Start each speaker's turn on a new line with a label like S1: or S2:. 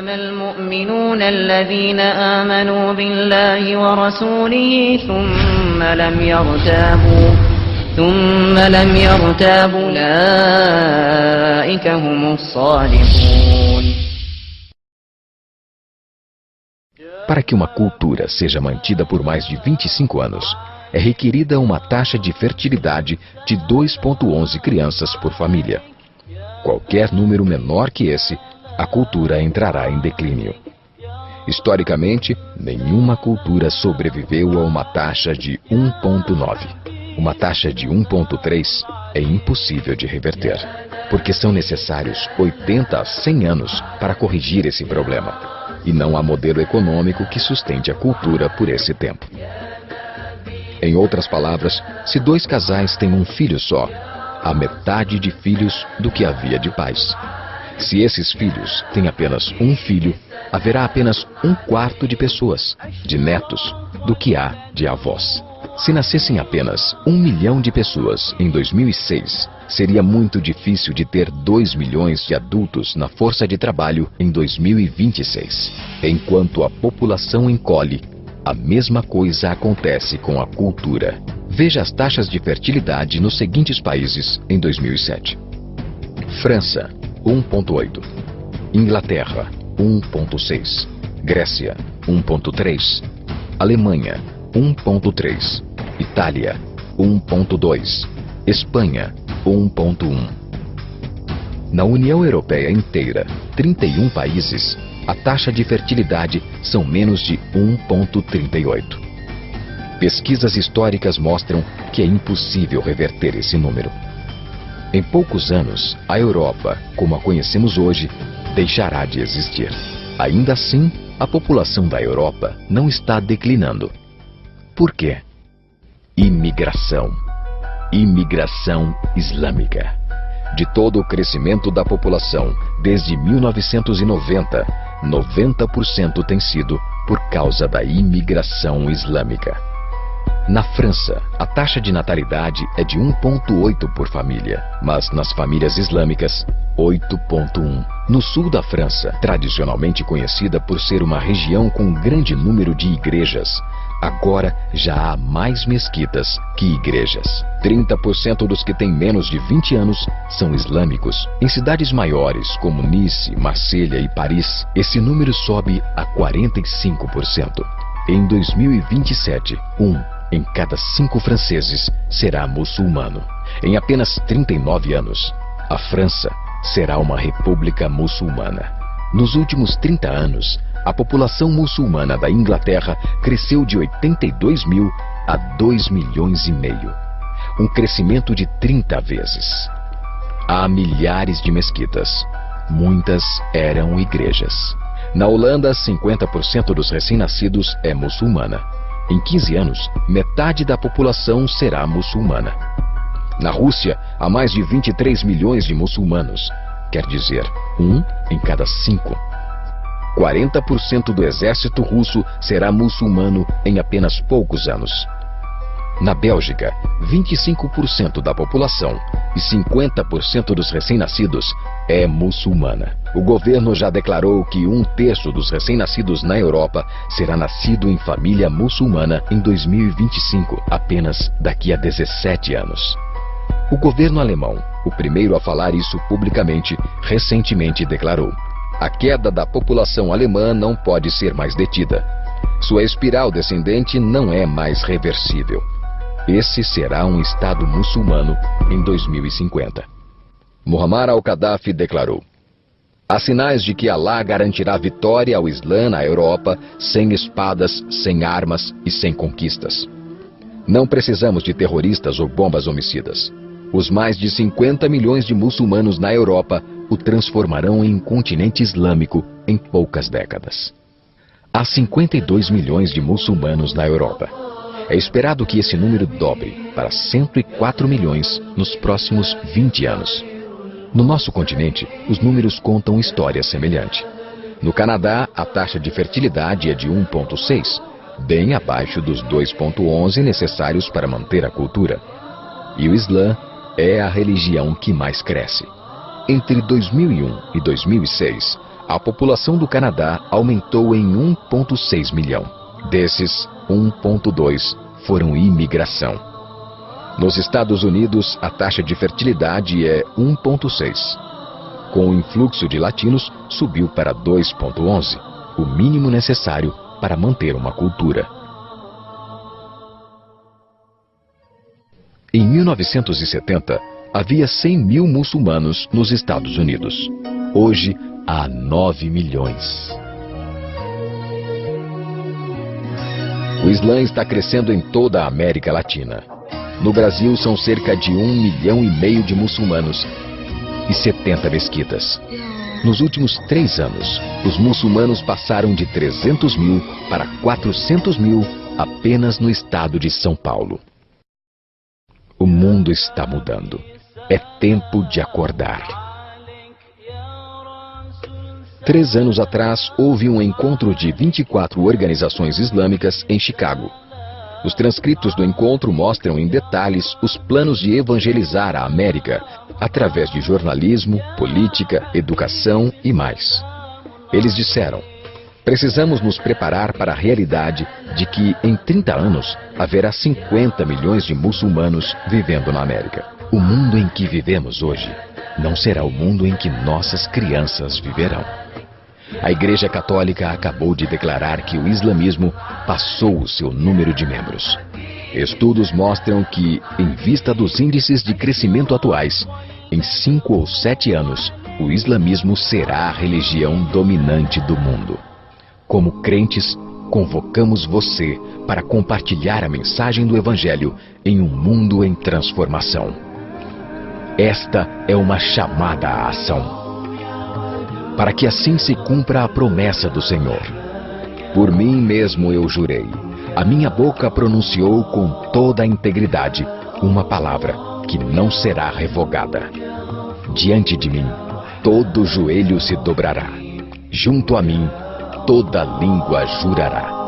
S1: إنما المؤمنون الذين آمنوا بالله ورسوله ثم لم يرتابوا أولئك هم الصادقون.
S2: Para que uma cultura seja mantida por mais de 25 anos, é requerida uma taxa de fertilidade de 2,11 crianças por família. Qualquer número menor que esse, a cultura entrará em declínio. Historicamente, nenhuma cultura sobreviveu a uma taxa de 1,9. Uma taxa de 1,3 é impossível de reverter, porque são necessários 80 a 100 anos para corrigir esse problema. E não há modelo econômico que sustente a cultura por esse tempo. Em outras palavras, se dois casais têm um filho só, há metade de filhos do que havia de pais. Se esses filhos têm apenas um filho, haverá apenas 1/4 de pessoas, de netos, do que há de avós. Se nascessem apenas 1 milhão de pessoas em 2006, seria muito difícil de ter 2 milhões de adultos na força de trabalho em 2026. Enquanto a população encolhe, a mesma coisa acontece com a cultura. Veja as taxas de fertilidade nos seguintes países em 2007. França, 1,8. Inglaterra, 1,6. Grécia, 1,3. Alemanha, 1,3. Itália, 1,2. Espanha, 1,1. Na União Europeia inteira, 31 países, a taxa de fertilidade são menos de 1,38. Pesquisas históricas mostram que é impossível reverter esse número. Em poucos anos, a Europa, como a conhecemos hoje, deixará de existir. Ainda assim, a população da Europa não está declinando. Por quê? Imigração. Imigração islâmica. De todo o crescimento da população, desde 1990, 90% tem sido por causa da imigração islâmica. Na França, a taxa de natalidade é de 1,8 por família, mas nas famílias islâmicas, 8,1. No sul da França, tradicionalmente conhecida por ser uma região com um grande número de igrejas, agora já há mais mesquitas que igrejas. 30% dos que têm menos de 20 anos são islâmicos. Em cidades maiores como Nice, Marselha e Paris, esse número sobe a 45%. Em 2027, 1 em cada 5 franceses será muçulmano. Em apenas 39 anos, a França será uma república muçulmana. Nos últimos 30 anos, a população muçulmana da Inglaterra cresceu de 82 mil a 2,5 milhões. Um crescimento de 30 vezes. Há milhares de mesquitas. Muitas eram igrejas. Na Holanda, 50% dos recém-nascidos é muçulmana. Em 15 anos, metade da população será muçulmana. Na Rússia, há mais de 23 milhões de muçulmanos. Quer dizer, 1 em cada 5. 40% do exército russo será muçulmano em apenas poucos anos. Na Bélgica, 25% da população e 50% dos recém-nascidos é muçulmana. O governo já declarou que 1/3 dos recém-nascidos na Europa será nascido em família muçulmana em 2025, apenas daqui a 17 anos. O governo alemão, o primeiro a falar isso publicamente, recentemente declarou: a queda da população alemã não pode ser mais detida. Sua espiral descendente não é mais reversível. Esse será um Estado muçulmano em 2050. Muammar al-Gaddafi declarou: há sinais de que Alá garantirá vitória ao Islã na Europa sem espadas, sem armas e sem conquistas. Não precisamos de terroristas ou bombas homicidas. Os mais de 50 milhões de muçulmanos na Europa o transformarão em um continente islâmico em poucas décadas. Há 52 milhões de muçulmanos na Europa. É esperado que esse número dobre para 104 milhões nos próximos 20 anos. No nosso continente, os números contam história semelhante. No Canadá, a taxa de fertilidade é de 1,6, bem abaixo dos 2,11 necessários para manter a cultura. E o Islã é a religião que mais cresce. Entre 2001 e 2006, a população do Canadá aumentou em 1,6 milhão. Desses, 1,2 foram imigração. Nos Estados Unidos, a taxa de fertilidade é 1,6. Com o influxo de latinos, subiu para 2,11, o mínimo necessário para manter uma cultura. Em 1970, havia 100 mil muçulmanos nos Estados Unidos. Hoje, há 9 milhões. O Islã está crescendo em toda a América Latina. No Brasil, são cerca de 1,5 milhão de muçulmanos e 70 mesquitas. Nos últimos 3 anos, os muçulmanos passaram de 300 mil para 400 mil apenas no estado de São Paulo. O mundo está mudando. É tempo de acordar. 3 anos atrás, houve um encontro de 24 organizações islâmicas em Chicago. Os transcritos do encontro mostram em detalhes os planos de evangelizar a América através de jornalismo, política, educação e mais. Eles disseram: precisamos nos preparar para a realidade de que, em 30 anos, haverá 50 milhões de muçulmanos vivendo na América. O mundo em que vivemos hoje não será o mundo em que nossas crianças viverão. A Igreja Católica acabou de declarar que o islamismo passou o seu número de membros. Estudos mostram que, em vista dos índices de crescimento atuais, em 5 ou 7 anos, o islamismo será a religião dominante do mundo. Como crentes, convocamos você para compartilhar a mensagem do Evangelho em um mundo em transformação. Esta é uma chamada à ação, para que assim se cumpra a promessa do Senhor. Por mim mesmo eu jurei, a minha boca pronunciou com toda a integridade uma palavra que não será revogada. Diante de mim, todo joelho se dobrará. Junto a mim, toda língua jurará.